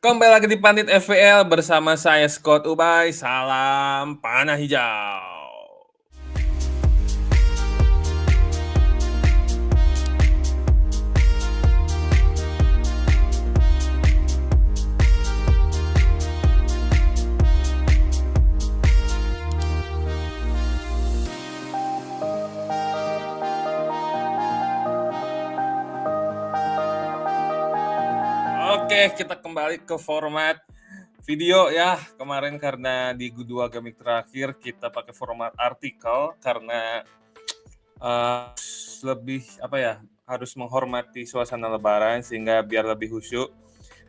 Kembali lagi di Pandit FPL bersama saya Scott Ubay, salam panah hijau. Oke, kita kembali ke format video ya. Kemarin karena di 2 game terakhir kita pakai format artikel karena lebih harus menghormati suasana lebaran sehingga biar lebih khusyuk,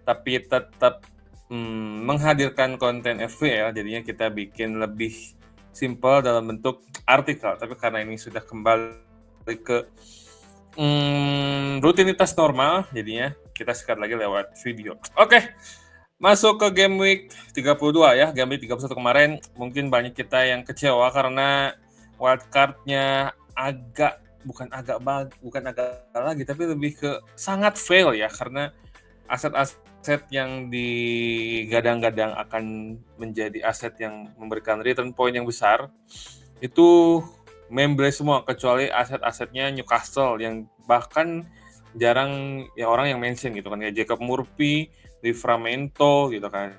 tapi tetap menghadirkan konten FPL, jadinya kita bikin lebih simple dalam bentuk artikel. Tapi karena ini sudah kembali ke rutinitas normal, jadinya kita sekat lagi lewat video. Oke, masuk ke game week 32 ya. Game week 31 kemarin mungkin banyak kita yang kecewa karena wildcard-nya bukan agak lagi, tapi lebih ke sangat fail ya, karena aset-aset yang digadang-gadang akan menjadi aset yang memberikan return point yang besar itu membre semua, kecuali aset-asetnya Newcastle yang bahkan jarang ya orang yang mention gitu kan, kayak Jacob Murphy, Livramento gitu kan.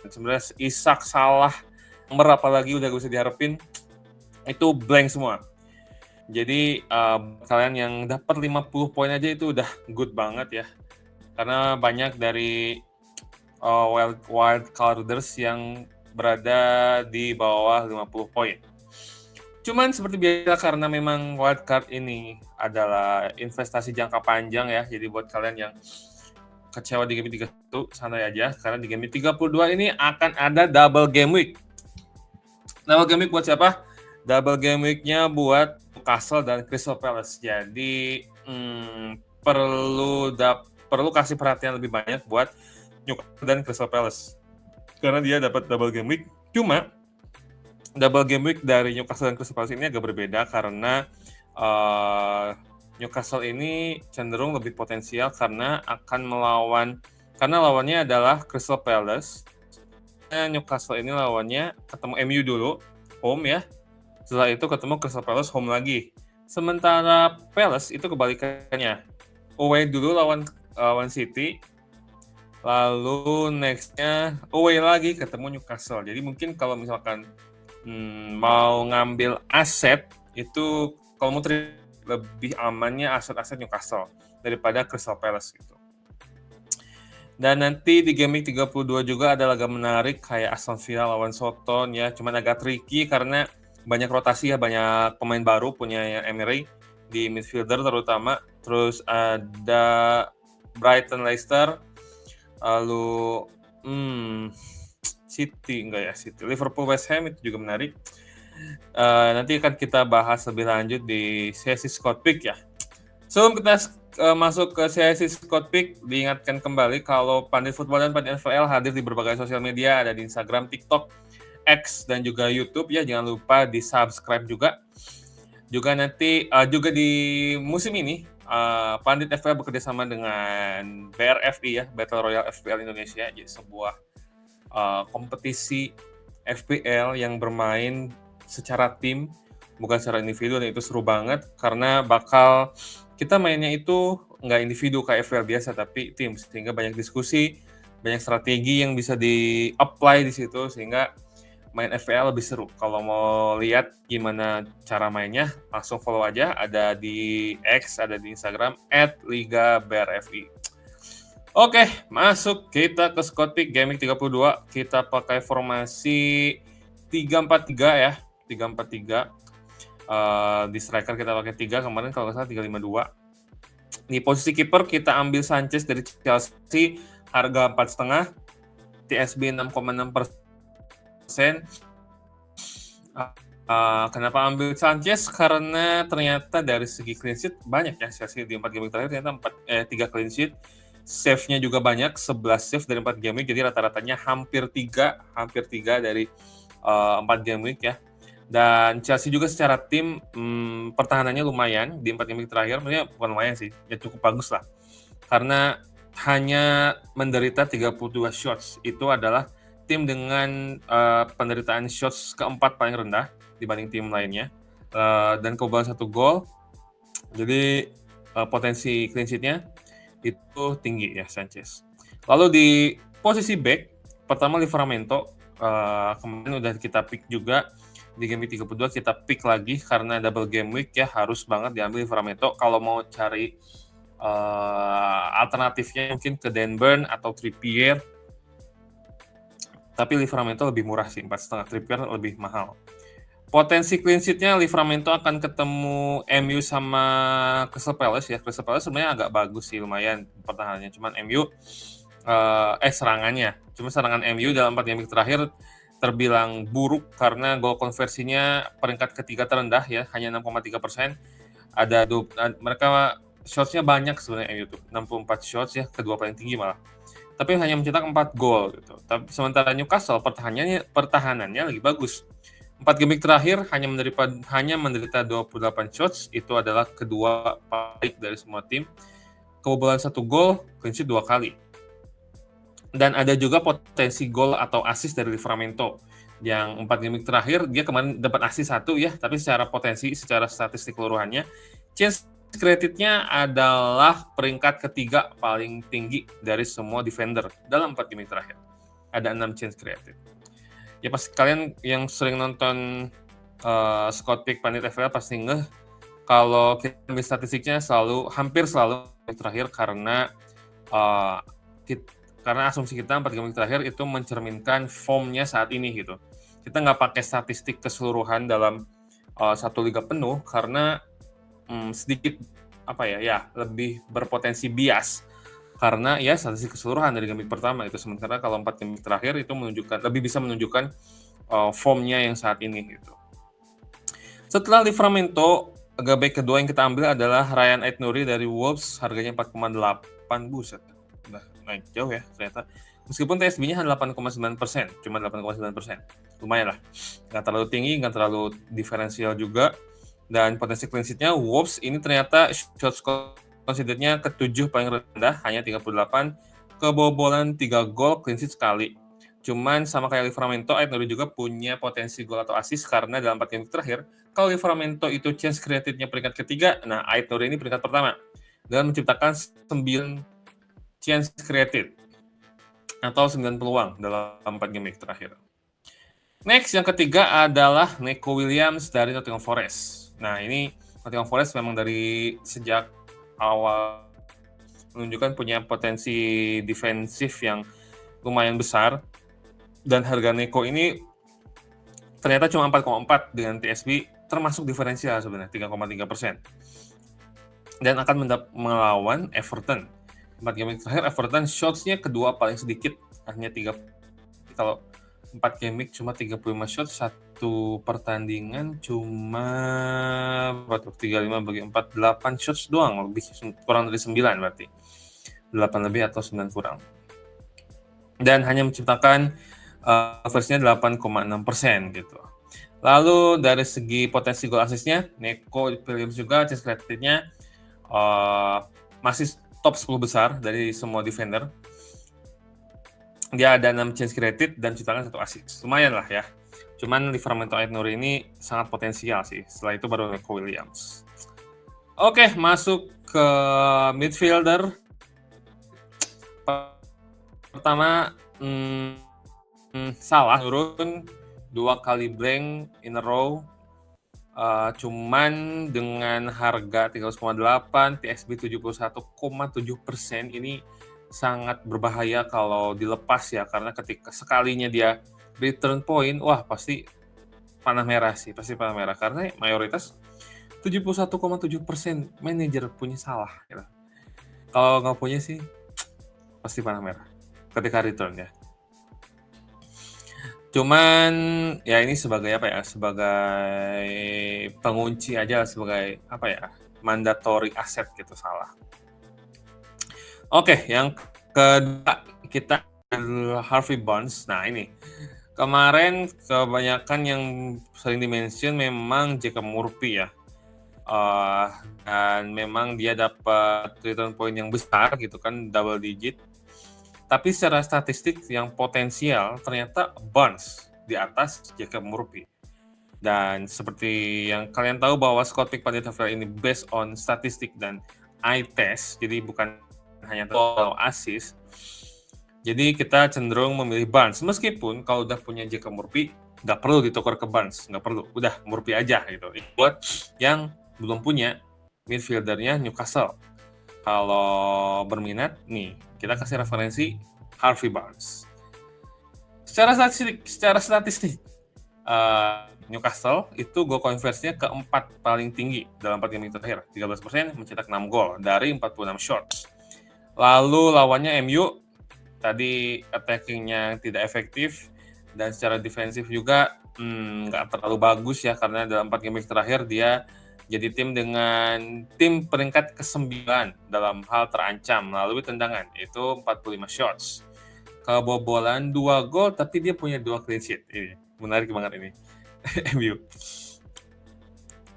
Sebenarnya Isak, Salah, apalagi udah gak bisa diharapin, itu blank semua. Jadi kalian yang dapat 50 poin aja itu udah good banget ya. Karena banyak dari wild carders yang berada di bawah 50 poin. Cuman seperti biasa karena memang wildcard ini adalah investasi jangka panjang ya. Jadi buat kalian yang kecewa di game 31, santai aja. Karena di game 32 ini akan ada double game week. Double game week buat siapa? Double game week-nya buat Newcastle dan Crystal Palace. Jadi perlu kasih perhatian lebih banyak buat Newcastle dan Crystal Palace. Karena dia dapat double game week. Cuma double game week dari Newcastle dan Crystal Palace ini agak berbeda karena Newcastle ini cenderung lebih potensial karena lawannya adalah Crystal Palace. Newcastle ini lawannya ketemu MU dulu, home ya. Setelah itu ketemu Crystal Palace, home lagi. Sementara Palace itu kebalikannya. Away dulu lawan City, lalu next-nya away lagi ketemu Newcastle. Jadi mungkin kalau misalkan mau ngambil aset itu, kalau mau lebih amannya aset-aset Newcastle daripada Crystal Palace gitu. Dan nanti di game week 32 juga ada laga menarik kayak Aston Villa lawan Soton ya, cuman agak tricky karena banyak rotasi ya, banyak pemain baru punya Emery di midfielder terutama. Terus ada Brighton Leicester, lalu City Liverpool West Ham itu juga menarik. Nanti akan kita bahas lebih lanjut di sesi Scott Pick ya. Sebelum kita masuk ke sesi Scott Pick, diingatkan kembali kalau Pandit Football dan Pandit FPL hadir di berbagai sosial media, ada di Instagram, TikTok, X, dan juga YouTube ya. Jangan lupa di subscribe juga. Juga nanti juga di musim ini Pandit FPL bekerjasama dengan BRFI ya, Battle Royale FPL Indonesia, jadi sebuah kompetisi FPL yang bermain secara tim, bukan secara individu, dan itu seru banget karena bakal kita mainnya itu nggak individu kayak FPL biasa, tapi tim, sehingga banyak diskusi, banyak strategi yang bisa di-apply di situ, sehingga main FPL lebih seru. Kalau mau lihat gimana cara mainnya, langsung follow aja, ada di X, ada di Instagram, @ligabrfi. Oke, masuk kita ke Scott Pick game week 32. Kita pakai formasi 3-4-3 ya. 3-4-3. Di striker kita pakai 3, kemarin kalau nggak salah 3-5-2. Di posisi kiper kita ambil Sanchez dari Chelsea, harga 4,5, TSB 6,6%. Kenapa ambil Sanchez? Karena ternyata dari segi clean sheet banyak ya Chelsea di 4 game terakhir, ternyata 3 clean sheet. Save-nya juga banyak, 11 save dari 4 game week, jadi rata-ratanya hampir 3 dari 4 game week ya. Dan Chelsea juga secara tim pertahanannya lumayan di 4 game week terakhir, maksudnya bukan lumayan sih, ya cukup bagus lah. Karena hanya menderita 32 shots. Itu adalah tim dengan penderitaan shots keempat paling rendah dibanding tim lainnya. Dan kebobolan 1 gol. Jadi potensi clean sheet-nya itu tinggi ya Sanchez. Lalu di posisi back, pertama Livramento, kemarin udah kita pick juga di game week 32, kita pick lagi karena double game week ya, harus banget diambil Livramento kalau mau cari alternatifnya mungkin ke Dan Burn atau Trippier. Tapi Livramento lebih murah sih, 4,5, Trippier lebih mahal. Potensi clean sheet-nya Livramento akan ketemu MU sama Crystal Palace ya. Crystal Palace sebenarnya agak bagus sih, lumayan pertahanannya. Cuman MU serangannya. Cuma serangan MU dalam 4 game terakhir terbilang buruk karena gol konversinya peringkat ketiga terendah ya, hanya 6,3%. Mereka shots-nya banyak sebenarnya MU tuh, 64 shots ya, kedua paling tinggi malah. Tapi hanya mencetak 4 gol gitu. Tapi sementara Newcastle pertahanannya lagi bagus. 4 game terakhir hanya menderita 28 shots, itu adalah kedua baik dari semua tim. Kebobolan 1 gol, clean sheet 2 kali. Dan ada juga potensi gol atau assist dari Livramento. Yang 4 game terakhir, dia kemarin dapat assist 1 ya, tapi secara potensi, secara statistik keseluruhannya, chance created-nya adalah peringkat ketiga paling tinggi dari semua defender dalam 4 game terakhir. Ada 6 chance created. Ya pasti kalian yang sering nonton Scott Pick Pandit FPL pasti ngeh kalau kita ambil statistiknya hampir selalu terakhir karena karena asumsi kita 4 game terakhir itu mencerminkan formnya saat ini gitu. Kita nggak pakai statistik keseluruhan dalam satu liga penuh karena sedikit lebih berpotensi bias karena ya statistik keseluruhan dari game pertama itu, sementara kalau 4 game terakhir itu lebih bisa menunjukkan formnya yang saat ini gitu. Setelah Livramento, back kedua yang kita ambil adalah Ryan Aït-Nouri dari Wolves, harganya 4,8, buset, udah naik jauh ya ternyata. Meskipun TSB-nya hanya 8,9%, cuma 8,9%, lumayan lah, nggak terlalu tinggi, nggak terlalu diferensial juga. Dan potensi clean sheet-nya Wolves ini ternyata shots considered-nya ke-7 paling rendah, hanya 38, kebobolan 3 gol, clean sheet sekali. Cuman sama kayak Livramento, Aït-Nouri juga punya potensi gol atau assist karena dalam 4 game terakhir, kalau Livramento itu chance created-nya peringkat ketiga, nah Aït-Nouri ini peringkat pertama dengan menciptakan 9 chance created atau 9 peluang dalam 4 game terakhir. Next, yang ketiga adalah Neco Williams dari Nottingham Forest. Nah, ini Nottingham Forest memang dari sejak awal menunjukkan punya potensi defensif yang lumayan besar, dan harga Neco ini ternyata cuma 4,4 dengan TSB, termasuk diferensial sebenarnya 3,3%. Dan akan melawan Everton. 4 game terakhir Everton shots-nya kedua paling sedikit, hanya 3. Kalau 4 game week cuma 35 shot, satu pertandingan cuma 35 bagi 4, 8 shots doang, kurang dari 9 berarti. 8 lebih atau 9 kurang. Dan hanya menciptakan versinya 8,6% gitu. Lalu dari segi potensi gol assist-nya, Neco Williams juga chance created-nya masih top 10 besar dari semua defender. Dia ada 6 chance created dan ciptakan 1 assist. Lumayan lah ya. Cuman Livramento Aït-Nouri ini sangat potensial sih. Setelah itu baru Neco Williams. Oke, masuk ke midfielder. Pertama, Salah turun 2 kali blank in a row. Cuman dengan harga 13,8, TSB 71,7%, ini sangat berbahaya kalau dilepas ya, karena ketika sekalinya dia return point, wah pasti panah merah sih, karena mayoritas 71,7% manajer punya Salah gitu. Kalau nggak punya sih pasti panah merah ketika return ya. Cuman ya ini sebagai sebagai pengunci aja, sebagai mandatory asset gitu Salah. Oke, yang kedua kita Harvey Barnes. Nah ini kemarin kebanyakan yang sering dimention memang Jacob Murphy ya. Uh, dan memang dia dapat return point yang besar gitu kan, double digit. Tapi secara statistik yang potensial ternyata Barnes di atas Jacob Murphy. Dan seperti yang kalian tahu bahwa Scott Pick pada level ini based on statistik dan eye test, jadi bukan hanya atau assist. Jadi kita cenderung memilih Barnes, meskipun kalau udah punya Jacob Murphy, nggak perlu ditukar ke Barnes, nggak perlu, udah Murphy aja gitu. Buat yang belum punya midfieldernya Newcastle, kalau berminat nih, kita kasih referensi Harvey Barnes. Secara statistik, Newcastle itu gol konversinya keempat paling tinggi dalam 4 game terakhir, 13%, mencetak 6 gol dari 46 shots. Lalu lawannya MU, tadi attacking-nya tidak efektif, dan secara defensif juga nggak terlalu bagus ya, karena dalam 4 game terakhir dia jadi tim peringkat ke-9 dalam hal terancam melalui tendangan, itu 45 shots. Kebobolan 2 gol, tapi dia punya 2 clean sheet. Ini menarik banget ini. MU.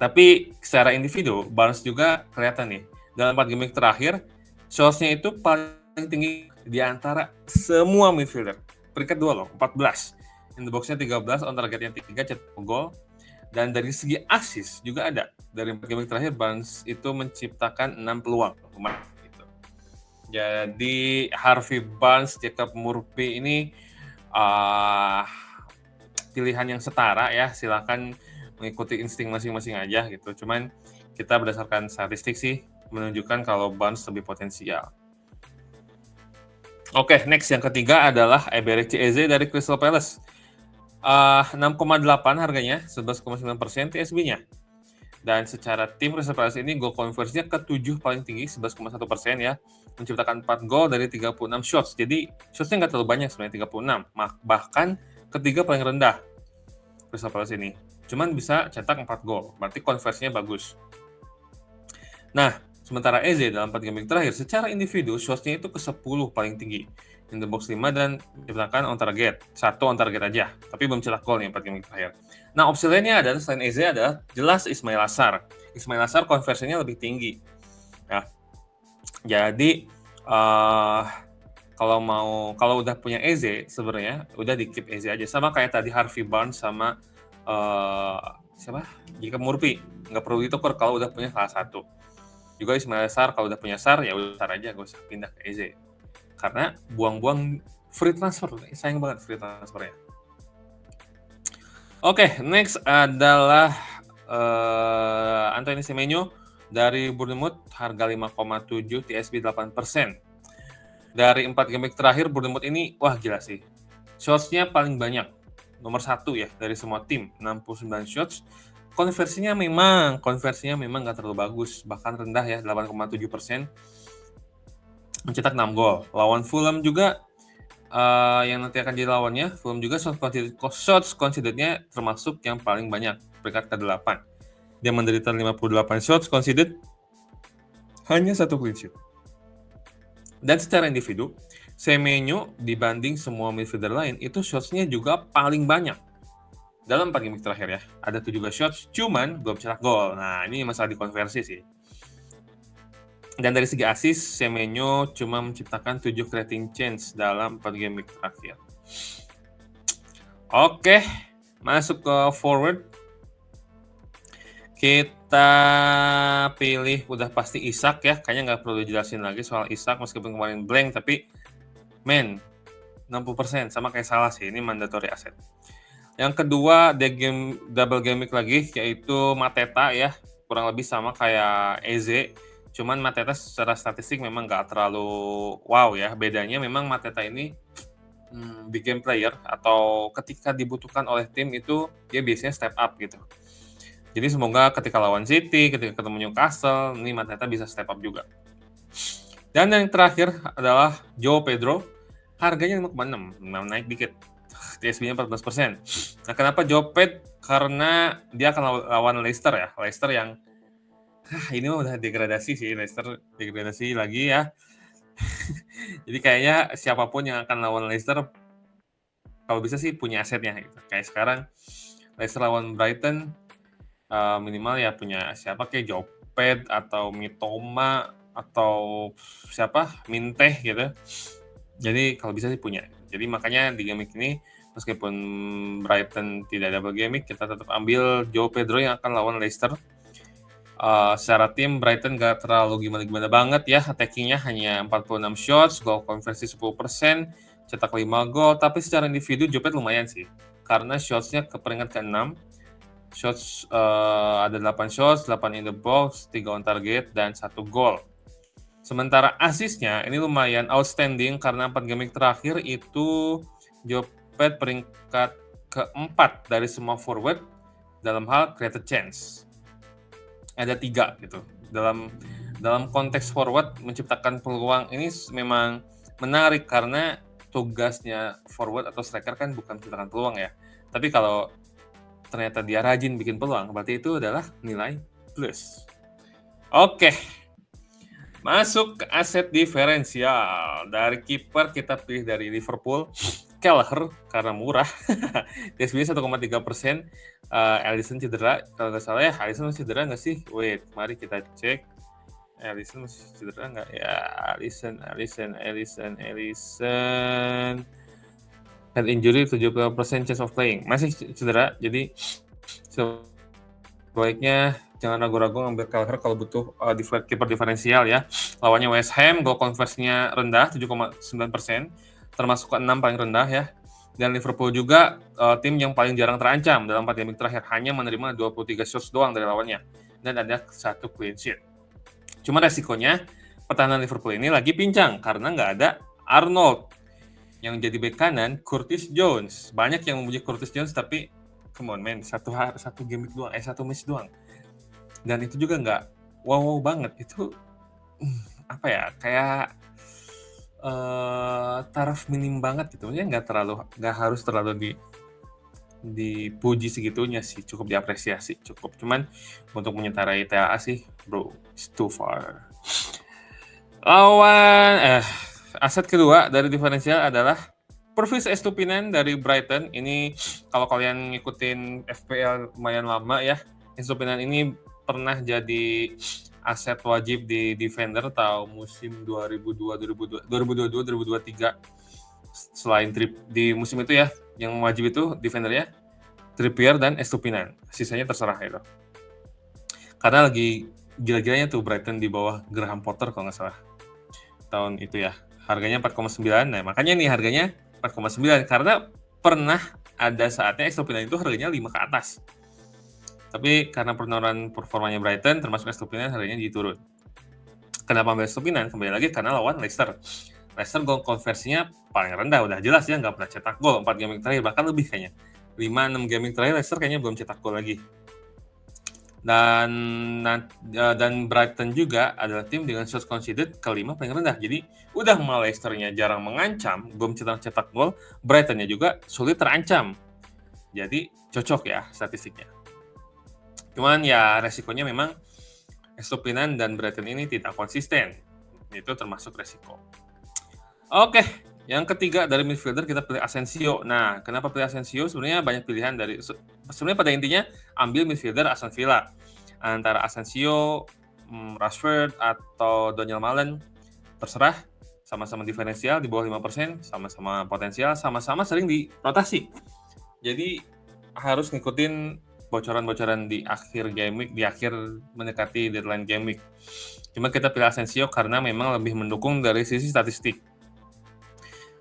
Tapi secara individu, Barnes juga kelihatan nih. Dalam 4 game terakhir, shots-nya itu paling tinggi di antara semua midfielder. Peringkat 2 loh, 14. In the box-nya 13, on targetnya 3, cetak gol. Dan dari segi assist juga ada. Dari 4 game terakhir, Barnes itu menciptakan 6 peluang. Gitu. Jadi Harvey Barnes, Jacob Murphy ini pilihan yang setara ya, silakan mengikuti insting masing-masing aja gitu. Cuman kita berdasarkan statistik sih menunjukkan kalau Barnes lebih potensial. Oke, next yang ketiga adalah Eberechi Eze dari Crystal Palace. 6,8 harganya, 11,9% TSB-nya. Dan secara tim Crystal Palace ini gol konversinya ke-7 paling tinggi, 11,1% ya. Menciptakan 4 gol dari 36 shots. Jadi shots-nya nggak terlalu banyak sebenarnya, 36. Bahkan ketiga paling rendah Crystal Palace ini. Cuman bisa cetak 4 gol, berarti konversinya bagus. Nah, sementara Eze dalam 4 game terakhir, secara individu, shots-nya itu ke-10 paling tinggi. In the box 5 dan diciptakan on target. 1 on target aja, tapi belum cetak gol nih 4 game terakhir. Nah, opsi lainnya adalah selain Eze adalah jelas Ismail Assar. Ismail Assar konversinya lebih tinggi. Ya. Jadi, kalau udah punya Eze, sebenarnya udah di-keep Eze aja. Sama kayak tadi Harvey Barnes sama siapa? Jacob Murphy. Nggak perlu ditukar kalau udah punya salah satu. Juga Ismail Sarr, kalau udah punya Sarr, ya udah Sarr aja, gak usah pindah ke Eze. Karena buang-buang free transfer, sayang banget free transfernya. Oke, next adalah Anthony Semenyo dari Bournemouth, harga 5,7, TSB 8%. Dari 4 game terakhir, Bournemouth ini, wah gila sih. Shots-nya paling banyak, nomor 1 ya, dari semua tim, 69 shots. Konversinya memang nggak terlalu bagus, bahkan rendah ya, 8,7%. Mencetak 6 gol. Lawan Fulham juga yang nanti akan jadi lawannya, Fulham juga shots conceded-nya termasuk yang paling banyak, peringkat ke-8. Dia menderita 58 shots conceded, hanya 1 clean sheet. Dan secara individu, Semenyo dibanding semua midfielder lain, itu shots-nya juga paling banyak. Dalam 4 game terakhir ya, ada 17 shots, cuman belum cetak gol. Nah, ini masalah di konversi sih. Dan dari segi assist, Semenyo cuma menciptakan 7 creating chance dalam 4 game terakhir. Oke, masuk ke forward. Kita pilih udah pasti Isak ya. Kayaknya nggak perlu dijelasin lagi soal Isak meskipun kemarin blank, tapi 60% sama kayak Salah sih. Ini mandatory asset. Yang kedua, double game week lagi, yaitu Mateta ya. Kurang lebih sama kayak Eze. Cuman Mateta secara statistik memang nggak terlalu wow ya. Bedanya memang Mateta ini big game player, atau ketika dibutuhkan oleh tim itu dia biasanya step up gitu. Jadi semoga ketika lawan City, ketika ketemu Newcastle, ini Mateta bisa step up juga. Dan yang terakhir adalah João Pedro. Harganya 5,6, naik dikit. TSB-nya 14%. Nah, kenapa João Pedro? Karena dia akan lawan Leicester ya. Leicester yang ini mah udah degradasi sih, Leicester degradasi lagi ya. Jadi kayaknya siapapun yang akan lawan Leicester, kalau bisa sih punya asetnya gitu. Kayak sekarang Leicester lawan Brighton, minimal ya punya siapa kayak Jopet atau Mitoma atau siapa Minteh gitu. Jadi kalau bisa sih punya. Jadi makanya di game ini meskipun Brighton tidak double game kita tetap ambil Joe Pedro yang akan lawan Leicester. Secara tim Brighton gak terlalu gimana-gimana banget ya, attackingnya hanya 46 shots, goal konversi 10%, cetak 5 gol, tapi secara individu Jopet lumayan sih, karena shotsnya ke peringkat ke-6, shots ada 8 shots, 8 in the box, 3 on target, dan 1 gol. Sementara asisnya ini lumayan outstanding karena 4 game terakhir itu Jopet peringkat ke-4 dari semua forward dalam hal created chance. Ada 3 gitu. Dalam konteks forward menciptakan peluang ini memang menarik karena tugasnya forward atau striker kan bukan menciptakan peluang ya. Tapi kalau ternyata dia rajin bikin peluang, berarti itu adalah nilai plus. Oke. Masuk ke aset diferensial. Dari kiper kita pilih dari Liverpool, Kelleher karena murah. TSB 1,3%. Alisson cedera. Kalau nggak salah ya, Alisson masih cedera nggak sih? Wait, mari kita cek. Alisson masih cedera nggak? Ya, Alisson. Head injury 70% chance of playing. Masih cedera, jadi sebaiknya jangan ragu-ragu ngambil Kelleher kalau butuh kiper diferensial ya. Lawannya West Ham, goal conversinya rendah 7,9%, termasuk ke 6 paling rendah ya. Dan Liverpool juga tim yang paling jarang terancam dalam 4 game terakhir, hanya menerima 23 shots doang dari lawannya dan ada 1 clean sheet. Cuma resikonya pertahanan Liverpool ini lagi pincang karena nggak ada Arnold. Yang jadi bek kanan Curtis Jones. Banyak yang memuji Curtis Jones tapi come on man, satu game doang, satu match doang. Dan itu juga nggak wow banget. Itu apa ya, kayak taraf minim banget gitu. Maksudnya nggak harus terlalu dipuji segitunya sih, cukup diapresiasi, cukup. Cuman untuk menyetarai TAA sih, bro, it's too far. Aset kedua dari diferensial adalah Pervis Estupinan dari Brighton. Ini kalau kalian ngikutin FPL lumayan lama ya, Estupinan ini pernah jadi aset wajib di defender tahun musim 2022-2023. Selain di musim itu ya, yang wajib itu defendernya Trippier dan Estupinan. Sisanya terserah itu. Karena lagi gila-gilanya tuh Brighton di bawah Graham Potter kalau nggak salah tahun itu ya. Harganya 4,9. Nah, makanya nih harganya 4,9 karena pernah ada saatnya Estupinan itu harganya 5 ke atas. Tapi karena penurunan performanya Brighton, termasuk Estupinan, harganya diturun. Kenapa ambil Estupinan? Kembali lagi karena lawan Leicester. Leicester gol konversinya paling rendah, udah jelas ya, nggak pernah cetak gol 4 game terakhir, bahkan lebih kayaknya. 5-6 game terakhir Leicester kayaknya belum cetak gol lagi. Dan Brighton juga adalah tim dengan shots conceded kelima paling rendah. Jadi udah Leicester-nya jarang mengancam, belum cetak gol, Brighton-nya juga sulit terancam. Jadi cocok ya statistiknya. Cuman ya resikonya memang Estupinan dan Brighton ini tidak konsisten. Itu termasuk resiko. Oke, yang ketiga dari midfielder kita pilih Asensio. Nah, kenapa pilih Asensio? Sebenarnya banyak pilihan sebenarnya pada intinya ambil midfielder Aston Villa. Antara Asensio, Rashford atau Daniel Malen, terserah. Sama-sama diferensial di bawah 5%, sama-sama potensial, sama-sama sering dirotasi. Jadi harus ngikutin bocoran-bocoran di akhir game week, di akhir mendekati deadline game week. Cuma kita pilih Asensio karena memang lebih mendukung dari sisi statistik.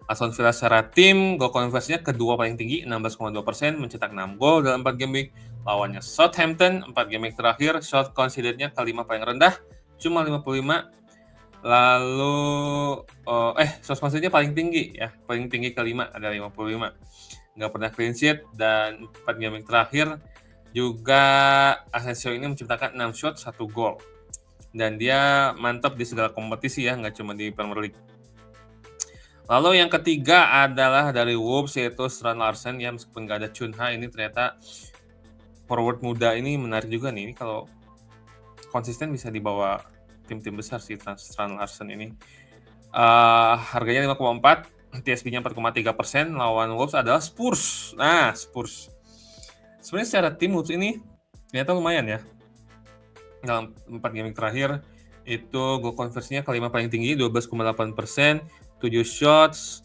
Aston Villa secara tim, gol konversinya kedua paling tinggi, 16,2%, mencetak 6 gol dalam 4 game week. Lawannya Southampton, 4 game week terakhir, shot conceded-nya kelima paling rendah, cuma 55. Lalu, shot conceded-nya paling tinggi ya, paling tinggi kelima, ada 55. Nggak pernah clean sheet, dan 4 game week terakhir, juga Asensio ini menciptakan 6 shot, 1 gol. Dan dia mantap di segala kompetisi ya, nggak cuma di Premier League. Lalu yang ketiga adalah dari Wolves, yaitu Strand Larsen ya, meskipun nggak ada Cunha, ini ternyata forward muda ini menarik juga nih. Ini kalau konsisten bisa dibawa tim-tim besar sih Strand Larsen ini. Harganya 5,4, TSB-nya 4,3%, lawan Wolves adalah Spurs. Nah, Spurs. Sebenarnya secara tim Wolves ini Ternyata lumayan ya. Dalam 4 game terakhir itu goal conversinya kelima paling tinggi 12,8%, 7 shots,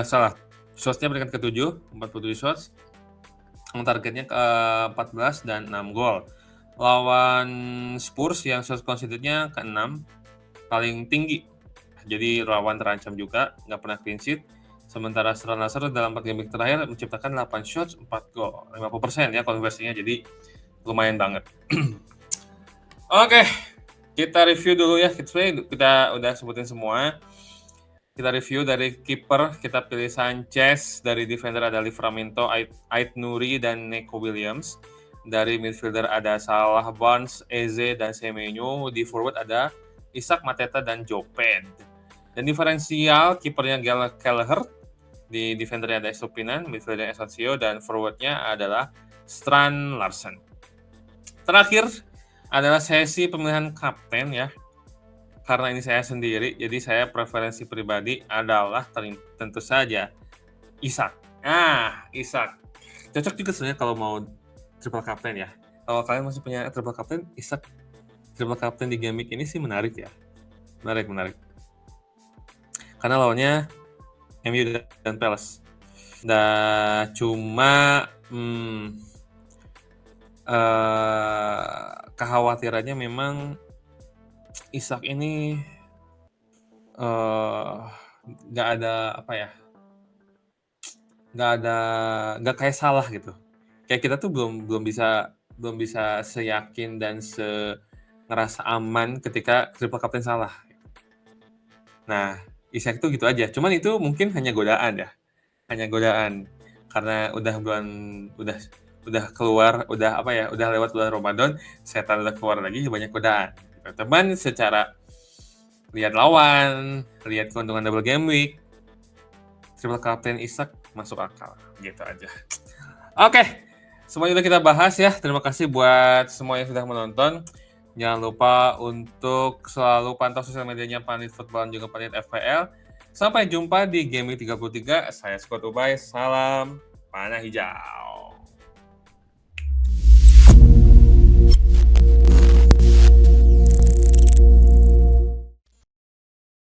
salah. Shots-nya peringkat ke-7, 47 shots. Targetnya ke 14 dan 6 gol. Lawan Spurs yang shots conceded-nya ke-6, paling tinggi. Jadi lawan terancam juga, nggak pernah clean sheet. Sementara Al Nassr dalam 4 game terakhir menciptakan 8 shots, 4 gol. 50% ya konversinya, jadi lumayan banget. Oke, kita review dulu ya. Kita udah sebutin semua. Kita review dari kiper, kita pilih Sanchez. Dari defender ada Livramento, Ait Nouri, dan Neco Williams. Dari midfielder ada Salah, Barnes, Eze, dan Semenyo. Di forward ada Isak, Mateta, dan Joped. Dan diferensial, kipernya Kelleher. Di defendernya ada Estupinan, midfieldernya Asensio, dan forwardnya adalah Strand Larsen. Terakhir adalah sesi pemilihan kapten ya. Karena ini saya sendiri, jadi saya preferensi pribadi adalah tentu saja Isak. Isak. Cocok juga sebenarnya kalau mau triple captain ya. Kalau kalian masih punya triple captain, Isak triple captain di game week ini sih menarik ya. Menarik. Karena lawannya MU dan Palace. Dan cuma kekhawatirannya memang Isak ini nggak ada apa ya, nggak kayak Salah gitu. Kayak kita tuh belum bisa seyakin dan ngerasa aman ketika triple captain Salah. Nah, Isak itu gitu aja. Cuman itu mungkin hanya godaan ya, karena udah keluar, udah lewat bulan Ramadan, setan udah keluar lagi, banyak godaan. Teman secara lihat lawan, lihat keuntungan double game week, triple captain Isak masuk akal, gitu aja. Oke, semuanya udah kita bahas ya. Terima kasih buat semua yang sudah menonton. Jangan lupa untuk selalu pantau sosial medianya Planet Football dan juga Planet FPL. Sampai jumpa di Game Week 33. Saya Scott Ubay. Salam panah hijau.